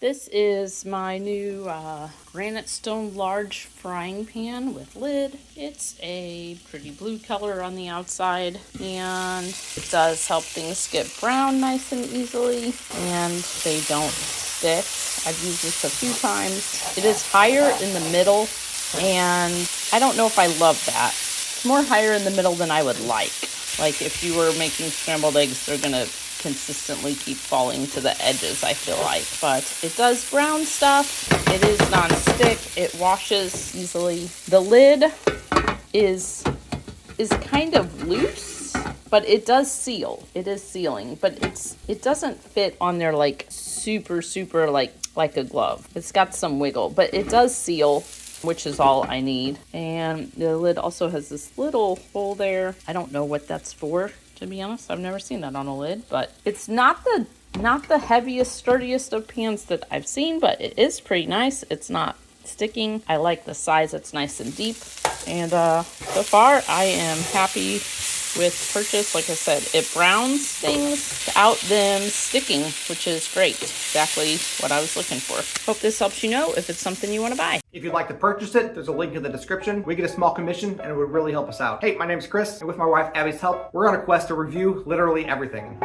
This is my new Granitestone large frying pan with lid. It's a pretty blue color on the outside, and it does help things get brown nice and easily, and they don't stick. I've used this a few times. It is higher in the middle, and I don't know if I love that. It's more higher in the middle than I would like. Like if you were making scrambled eggs, they're gonna consistently keep falling to the edges, I feel like. But it does brown stuff. It is non-stick. It washes easily. The lid is kind of loose, but it does seal. It is sealing, but it doesn't fit on there like super like a glove. It's got some wiggle, but it does seal, which is all I need. And the lid also has this little hole there. I don't know what that's for, to be honest. I've never seen that on a lid, but it's not the heaviest, sturdiest of pans that I've seen, but it is pretty nice. It's not sticking. I like the size. It's nice and deep. And so far, I am happy with purchase. Like I said, it browns things without them sticking, which is great. Exactly what I was looking for. Hope this helps you know if it's something you want to buy. If you'd like to purchase it, there's a link in the description. We get a small commission and it would really help us out. Hey, my name's Chris, and with my wife Abby's help, we're on a quest to review literally everything.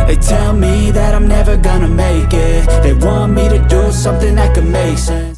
They tell me that I'm never gonna make it. They want me to do something that could make sense.